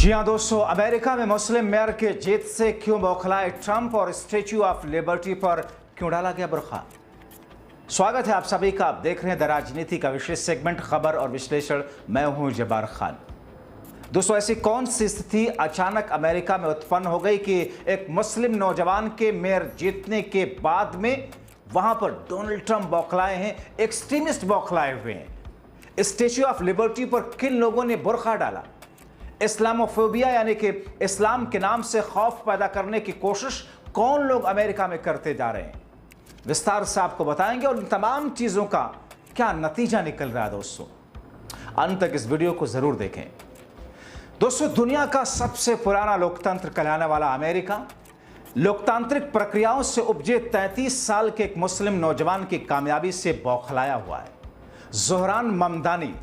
जी हाँ दोस्तों, अमेरिका में मुस्लिम मेयर के जीत से क्यों बौखलाए ट्रंप और स्टैच्यू ऑफ लिबर्टी पर क्यों डाला गया बुर्का। स्वागत है आप सभी का। आप देख रहे हैं द राजनीति का विशेष सेगमेंट खबर और विश्लेषण। मैं हूं जब्बार खान। दोस्तों, ऐसी कौन सी स्थिति अचानक अमेरिका में उत्पन्न हो गई कि एक मुस्लिम नौजवान के मेयर जीतने के बाद में वहां पर डोनाल्ड ट्रंप बौखलाए हैं, एक्सट्रीमिस्ट बौखलाए हुए हैं। स्टैच्यू ऑफ लिबर्टी पर किन लोगों ने बुर्का डाला? इस्लामोफोबिया यानी कि इस्लाम के नाम से खौफ पैदा करने की कोशिश कौन लोग अमेरिका में करते जा रहे हैं, विस्तार से आपको बताएंगे। और इन तमाम चीजों का क्या नतीजा निकल रहा है दोस्तों, अंत तक इस वीडियो को जरूर देखें। दोस्तों, दुनिया का सबसे पुराना लोकतंत्र कहलाने वाला अमेरिका लोकतांत्रिक प्रक्रियाओं से उपजे 33 साल के एक मुस्लिम नौजवान की कामयाबी से बौखलाया हुआ है। ज़ोहरान ममदानी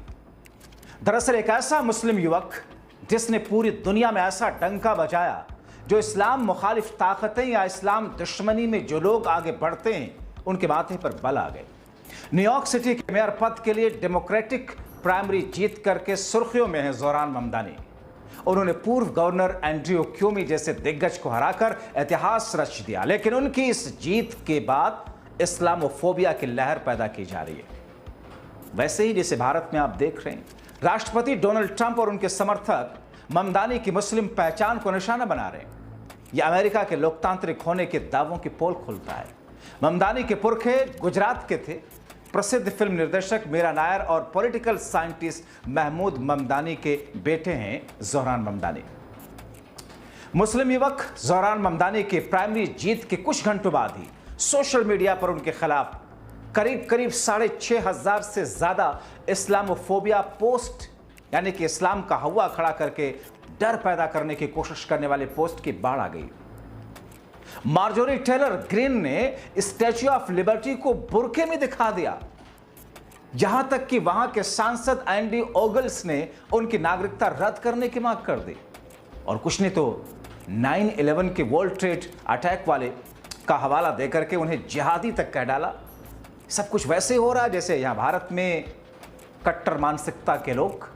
दरअसल एक ऐसा मुस्लिम युवक जिसने पूरी दुनिया में ऐसा डंका बजाया जो इस्लाम मुखालिफ ताकतें या इस्लाम दुश्मनी में जो लोग आगे बढ़ते हैं उनके माथे पर बल आ गए। न्यूयॉर्क सिटी के मेयर पद के लिए डेमोक्रेटिक प्राइमरी जीत करके सुर्खियों में है ज़ोहरान ममदानी। उन्होंने पूर्व गवर्नर एंड्रयू क्यूमी जैसे दिग्गज को हराकर इतिहास रच दिया, लेकिन उनकी इस जीत के बाद इस्लामोफोबिया की लहर पैदा की जा रही है। वैसे ही जैसे भारत में आप देख रहे हैं, राष्ट्रपति डोनाल्ड ट्रंप और उनके समर्थक ममदानी की मुस्लिम पहचान को निशाना बना रहे हैं। यह अमेरिका के लोकतांत्रिक होने के दावों की पोल खुलता है। ममदानी के पुरखे गुजरात के थे। प्रसिद्ध फिल्म निर्देशक मीरा नायर और पॉलिटिकल साइंटिस्ट महमूद ममदानी के बेटे हैं ज़ोहरान ममदानी। मुस्लिम युवक ज़ोहरान ममदानी की प्राइमरी जीत के कुछ घंटों बाद ही सोशल मीडिया पर उनके खिलाफ करीब 6,500 से ज्यादा इस्लामोफोबिया पोस्ट यानी कि इस्लाम का हवा खड़ा करके डर पैदा करने की कोशिश करने वाले पोस्ट की बाढ़ आ गई। मार्जोरी टेलर ग्रीन ने स्टैच्यू ऑफ लिबर्टी को बुरके में दिखा दिया। यहां तक कि वहां के सांसद एंडी ओगल्स ने उनकी नागरिकता रद्द करने की मांग कर दी। और कुछ ने तो 9/11 के वर्ल्ड ट्रेड अटैक वाले का हवाला देकर के उन्हें जिहादी तक कह डाला। सब कुछ वैसे हो रहा है जैसे यहां भारत में कट्टर मानसिकता के लोग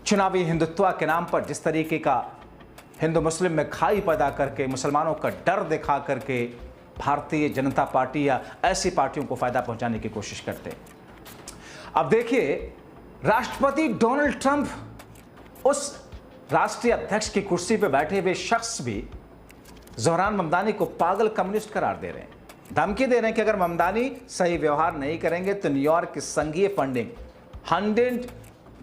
चुनावी हिंदुत्व के नाम पर जिस तरीके का हिंदू मुस्लिम में खाई पैदा करके मुसलमानों का डर दिखा करके भारतीय जनता पार्टी या ऐसी पार्टियों को फायदा पहुंचाने की कोशिश करते हैं। अब देखिए, राष्ट्रपति डोनाल्ड ट्रंप उस राष्ट्रीय अध्यक्ष की कुर्सी पर बैठे हुए शख्स भी ज़ोहरान ममदानी को पागल कम्युनिस्ट करार दे रहे हैं। धमकी दे रहे हैं कि अगर ममदानी सही व्यवहार नहीं करेंगे तो न्यूयॉर्क की संघीय फंडिंग $100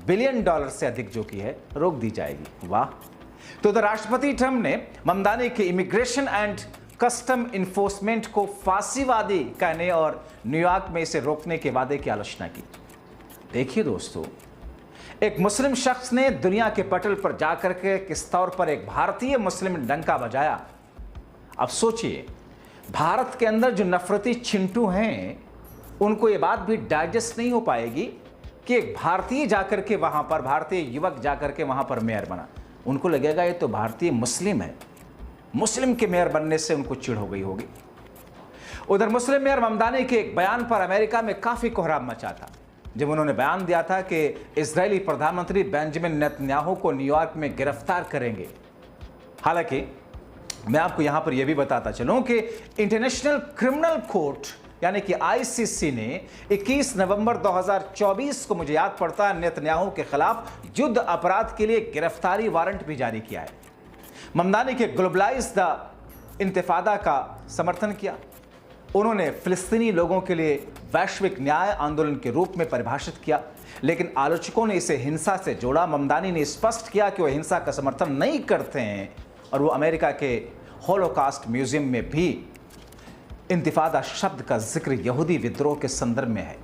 बिलियन से अधिक जो की है रोक दी जाएगी। वाह! तो राष्ट्रपति ट्रंप ने ममदानी के इमिग्रेशन एंड कस्टम इन्फोर्समेंट को फांसीवादी कहने और न्यूयॉर्क में इसे रोकने के वादे की आलोचना की। देखिए दोस्तों, एक मुस्लिम शख्स ने दुनिया के पटल पर जाकर के किस तौर पर एक भारतीय मुस्लिम डंका बजाया। अब सोचिए, भारत के अंदर जो नफरती चिंटू हैं उनको ये बात भी डाइजेस्ट नहीं हो पाएगी कि एक भारतीय जाकर के वहां पर, भारतीय युवक जाकर के वहां पर मेयर बना। उनको लगेगा ये तो भारतीय मुस्लिम है। मुस्लिम के मेयर बनने से उनको चिढ़ हो गई होगी। उधर मुस्लिम मेयर ममदानी के एक बयान पर अमेरिका में काफी कोहराम मचा था, जब उन्होंने बयान दिया था कि इजरायली प्रधानमंत्री बेंजामिन नेतन्याहू को न्यूयॉर्क में गिरफ्तार करेंगे। हालांकि मैं आपको यहां पर यह भी बताता चलूं कि इंटरनेशनल क्रिमिनल कोर्ट यानी कि आईसीसी ने 21 नवंबर 2024 को, मुझे याद पड़ता है, नेतन्याहू के खिलाफ युद्ध अपराध के लिए गिरफ्तारी वारंट भी जारी किया है। ममदानी के ग्लोबलाइज द इंतिफादा का समर्थन किया। उन्होंने फिलिस्तीनी लोगों के लिए वैश्विक न्याय आंदोलन के रूप में परिभाषित किया, लेकिन आलोचकों ने इसे हिंसा से जोड़ा। ममदानी ने स्पष्ट किया कि वह हिंसा का समर्थन नहीं करते हैं और वो अमेरिका के होलोकास्ट म्यूजियम में भी इंतिफादा शब्द का जिक्र यहूदी विद्रोह के संदर्भ में है।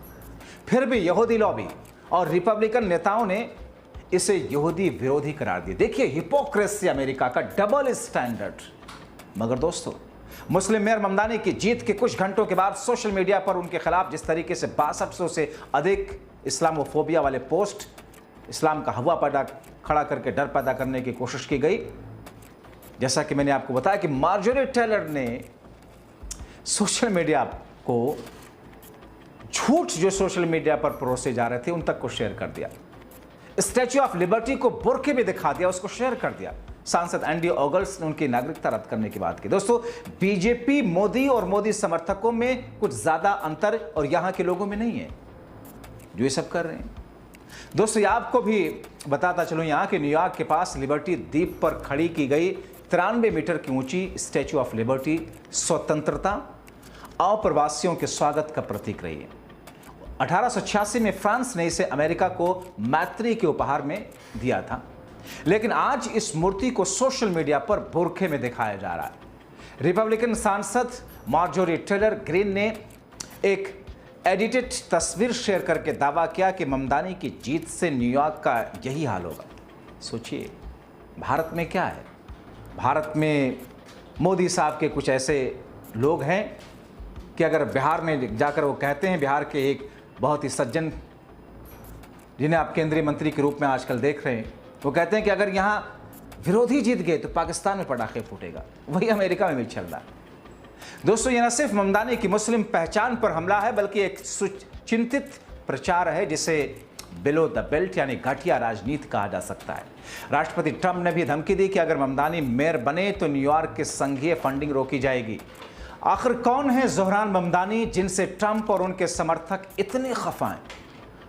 फिर भी यहूदी लॉबी और रिपब्लिकन नेताओं ने इसे यहूदी विरोधी करार दिया। देखिए हिपोक्रेसी, अमेरिका का डबल स्टैंडर्ड। मगर दोस्तों, मुस्लिम मेयर ममदानी की जीत के कुछ घंटों के बाद सोशल मीडिया पर उनके खिलाफ जिस तरीके से 6200 से अधिक इस्लामोफोबिया वाले पोस्ट, इस्लाम का हवा पैदा खड़ा करके डर पैदा करने की कोशिश की गई। जैसा कि मैंने आपको बताया कि मार्जोरी टेलर ने सोशल मीडिया को झूठ जो सोशल मीडिया पर परोसे जा रहे थे उन तक को शेयर कर दिया। स्टैच्यू ऑफ लिबर्टी को बुर्के में दिखा दिया, उसको शेयर कर दिया। सांसद एंडी ऑगल्स ने उनकी नागरिकता रद्द करने की बात की। दोस्तों, बीजेपी मोदी और मोदी समर्थकों में कुछ ज्यादा अंतर और यहां के लोगों में नहीं है जो ये सब कर रहे हैं। दोस्तों, आपको भी बताता चलूं यहां के न्यूयॉर्क के पास लिबर्टी द्वीप पर खड़ी की गई 93 मीटर की ऊंची स्टैच्यू ऑफ लिबर्टी स्वतंत्रता और प्रवासियों के स्वागत का प्रतीक रही है। 1886 में फ्रांस ने इसे अमेरिका को मैत्री के उपहार में दिया था, लेकिन आज इस मूर्ति को सोशल मीडिया पर बुर्के में दिखाया जा रहा है। रिपब्लिकन सांसद मार्जोरी टेलर ग्रीन ने एक एडिटेड तस्वीर शेयर करके दावा किया कि ममदानी की जीत से न्यूयॉर्क का यही हाल होगा। सोचिए, भारत में क्या है? भारत में मोदी साहब के कुछ ऐसे लोग हैं कि अगर बिहार में जाकर वो कहते हैं, बिहार के एक बहुत ही सज्जन जिन्हें आप केंद्रीय मंत्री के रूप में आजकल देख रहे हैं, वो कहते हैं कि अगर यहाँ विरोधी जीत गए तो पाकिस्तान में पटाखे फूटेगा। वही अमेरिका में भी चल रहा है। दोस्तों, यह न सिर्फ ममदानी की मुस्लिम पहचान पर हमला है, बल्कि एक सुचिंतित प्रचार है जिसे बिलो द बेल्ट यानी घटिया राजनीति कहा जा सकता है। राष्ट्रपति ट्रंप ने भी धमकी दी कि अगर ममदानी मेयर बने तो न्यूयॉर्क के संघीय फंडिंग रोकी जाएगी। आखिर कौन है ज़ोहरान ममदानी जिनसे ट्रंप और उनके समर्थक इतने खफा हैं?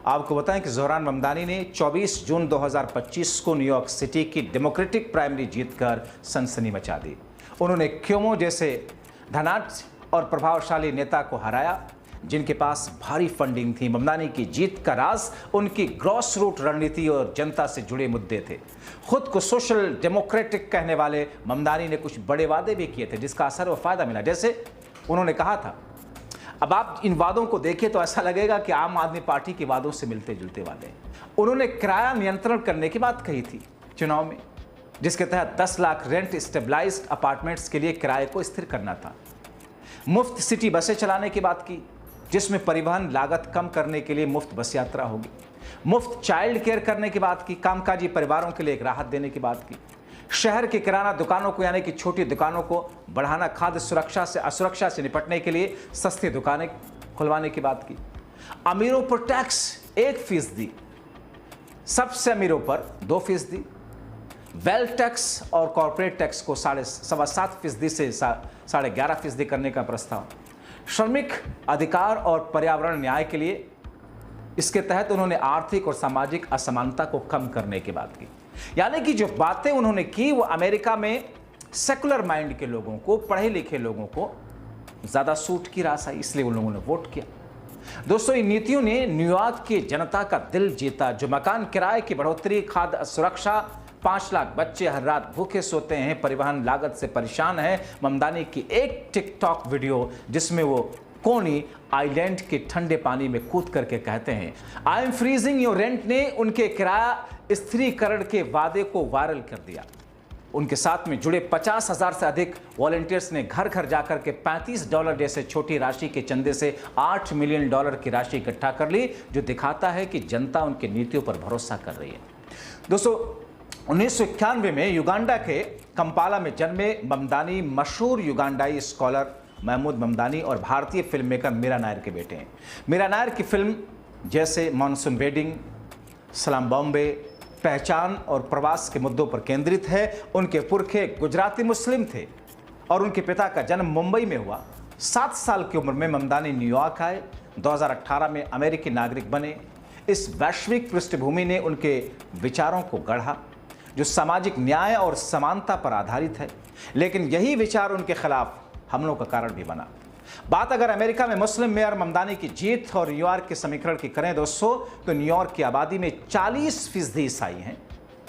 आपको बताएं कि ज़ोहरान ममदानी ने 24 जून 2025 को न्यूयॉर्क सिटी की डेमोक्रेटिक प्राइमरी जीतकर सनसनी मचा दी। उन्होंने क्योमो जैसे धनाढ्य और प्रभावशाली नेता को हराया जिनके पास भारी फंडिंग थी। ममदानी की जीत का राज उनकी ग्रॉस रूट रणनीति और जनता से जुड़े मुद्दे थे। खुद को सोशल डेमोक्रेटिक कहने वाले ममदानी ने कुछ बड़े वादे भी किए थे जिसका असर व फायदा मिला। जैसे उन्होंने कहा था, अब आप इन वादों को देखें तो ऐसा लगेगा कि आम आदमी पार्टी के वादों से मिलते जुलते वादे हैं। उन्होंने किराया नियंत्रण करने की बात कही थी चुनाव में, जिसके तहत 10 लाख रेंट स्टेबलाइज्ड अपार्टमेंट्स के लिए किराए को स्थिर करना था। मुफ्त सिटी बसें चलाने की बात की, जिसमें परिवहन लागत कम करने के लिए मुफ्त बस यात्रा होगी। मुफ्त चाइल्ड केयर करने की बात की, कामकाजी परिवारों के लिए एक राहत देने की बात की। शहर की किराना दुकानों को यानी कि छोटी दुकानों को बढ़ाना, खाद्य असुरक्षा से निपटने के लिए सस्ती दुकानें खुलवाने की बात की। अमीरों पर टैक्स 1%, सबसे अमीरों पर 2%, वेल्थ टैक्स और कॉर्पोरेट टैक्स को 7.25% से 11.5% करने का प्रस्ताव। श्रमिक अधिकार और पर्यावरण न्याय के लिए इसके तहत उन्होंने आर्थिक और सामाजिक असमानता को कम करने की बात की। यानी कि जो बातें उन्होंने की वो अमेरिका में सेकुलर माइंड के लोगों को, पढ़े लिखे लोगों को ज्यादा सूट की रास आई, इसलिए उन लोगों ने वोट किया। दोस्तों, इन नीतियों ने न्यूयॉर्क की जनता का दिल जीता। जो मकान किराए की बढ़ोतरी, खाद्य सुरक्षा, 5 लाख बच्चे हर रात भूखे सोते हैं, परिवहन लागत से परेशान है। ममदानी की एक टिकटॉक वीडियो जिसमें वो कोनी आइलैंड के ठंडे पानी में कूद करके कहते हैं I am freezing your rent ने उनके किराया स्थिरीकरण के वादे को वायरल कर दिया। उनके साथ में जुड़े 50,000 से अधिक वॉलंटियर्स ने घर घर जाकर के $35 जैसे छोटी राशि के चंदे से $8 मिलियन की राशि इकट्ठा कर ली, जो दिखाता है कि जनता उनकी नीतियों पर भरोसा कर रही है। दोस्तों, 1991 में युगांडा के कंपाला में जन्मे ममदानी मशहूर युगांडाई स्कॉलर महमूद ममदानी और भारतीय फिल्म मेकर मीरा नायर के बेटे हैं। मीरा नायर की फिल्म जैसे मानसून वेडिंग, सलाम बॉम्बे, पहचान और प्रवास के मुद्दों पर केंद्रित है। उनके पुरखे गुजराती मुस्लिम थे और उनके पिता का जन्म मुंबई में हुआ। 7 साल की उम्र में ममदानी न्यूयॉर्क आए। 2018 में अमेरिकी नागरिक बने। इस वैश्विक पृष्ठभूमि ने उनके विचारों को गढ़ा जो सामाजिक न्याय और समानता पर आधारित है, लेकिन यही विचार उनके खिलाफ हमलों का कारण भी बना। बात अगर अमेरिका में मुस्लिम मेयर ममदानी की जीत और न्यूयॉर्क के समीकरण की करें दोस्तों, तो न्यूयॉर्क की आबादी में 40% ईसाई हैं,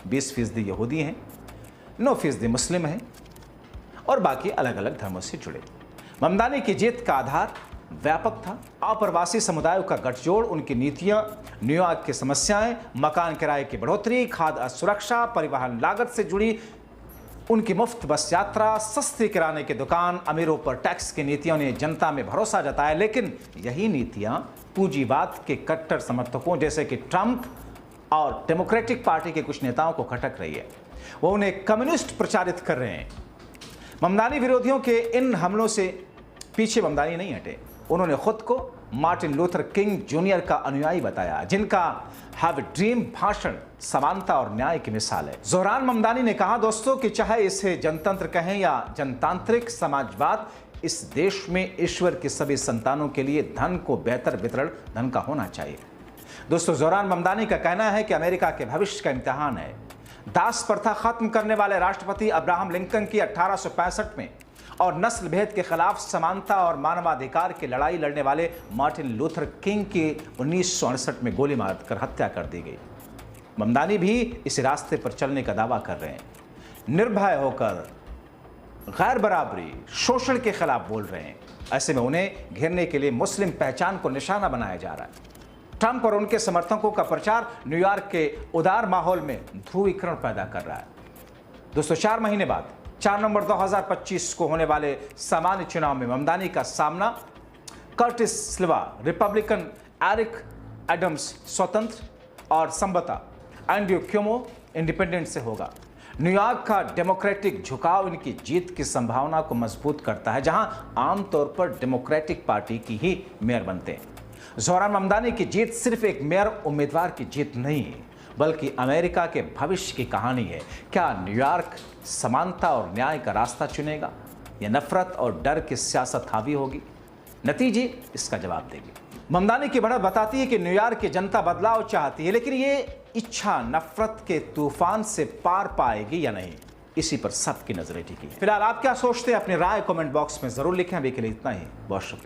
20% यहूदी हैं, 9% मुस्लिम हैं और बाकी अलग अलग धर्मों से जुड़े। ममदानी की जीत का आधार व्यापक था। अप्रवासी समुदायों का गठजोड़, उनकी नीतियां, न्यूयॉर्क की समस्याएं, मकान किराए की बढ़ोतरी, खाद्य सुरक्षा, परिवहन लागत से जुड़ी उनकी मुफ्त बस यात्रा, सस्ती किराने की दुकान, अमीरों पर टैक्स की नीतियों ने जनता में भरोसा जताया। लेकिन यही नीतियां पूंजीवाद के कट्टर समर्थकों जैसे कि ट्रंप और डेमोक्रेटिक पार्टी के कुछ नेताओं को खटक रही है। वो उन्हें कम्युनिस्ट प्रचारित कर रहे हैं। ममदानी विरोधियों के इन हमलों से पीछे ममदानी नहीं हटे। उन्होंने खुद को मार्टिन लूथर किंग जूनियर का अनुयायी बताया, जिनका हैव ड्रीम भाषण समानता और न्याय की मिसाल है। जोहरान ममदानी ने कहा, दोस्तों, कि चाहे इसे जनतंत्र कहें या जनतांत्रिक समाजवाद, इस देश में ईश्वर की सभी संतानों के लिए धन को बेहतर वितरण धन का होना चाहिए। दोस्तों, जोहरान ममदानी का कहना है कि अमेरिका के भविष्य का इम्तिहान है। दास प्रथा खत्म करने वाले राष्ट्रपति अब्राहम लिंकन की 1865 में और नस्ल भेद के खिलाफ समानता और मानवाधिकार की लड़ाई लड़ने वाले मार्टिन लूथर किंग की 1968 में गोली मारकर हत्या कर दी गई। ममदानी भी इस रास्ते पर चलने का दावा कर रहे हैं, निर्भय होकर गैर बराबरी, शोषण के खिलाफ बोल रहे हैं। ऐसे में उन्हें घेरने के लिए मुस्लिम पहचान को निशाना बनाया जा रहा है। ट्रंप और उनके समर्थकों का प्रचार न्यूयॉर्क के उदार माहौल में ध्रुवीकरण पैदा कर रहा है। दोस्तों, 4 महीने बाद 4 नवंबर 2025 को होने वाले सामान्य चुनाव में ममदानी का सामना कर्टिस सिल्वा रिपब्लिकन, एरिक एडम्स स्वतंत्र और संबता एंड्रयू क्यूमो इंडिपेंडेंट से होगा। न्यूयॉर्क का डेमोक्रेटिक झुकाव इनकी जीत की संभावना को मजबूत करता है, जहां आमतौर पर डेमोक्रेटिक पार्टी की ही मेयर बनते हैं। जोहरान ममदानी की जीत सिर्फ एक मेयर उम्मीदवार की जीत नहीं है, बल्कि अमेरिका के भविष्य की कहानी है। क्या न्यूयॉर्क समानता और न्याय का रास्ता चुनेगा या नफरत और डर की सियासत हावी होगी? नतीजे इसका जवाब देंगे। ममदानी की बढ़त बताती है कि न्यूयॉर्क की जनता बदलाव चाहती है, लेकिन ये इच्छा नफरत के तूफान से पार पाएगी या नहीं, इसी पर सबकी नजरें टिकी है। फिलहाल आप क्या सोचते हैं? अपनी राय कमेंट बॉक्स में जरूर लिखें। अभी के लिए इतना ही, बहुत शुक्रिया।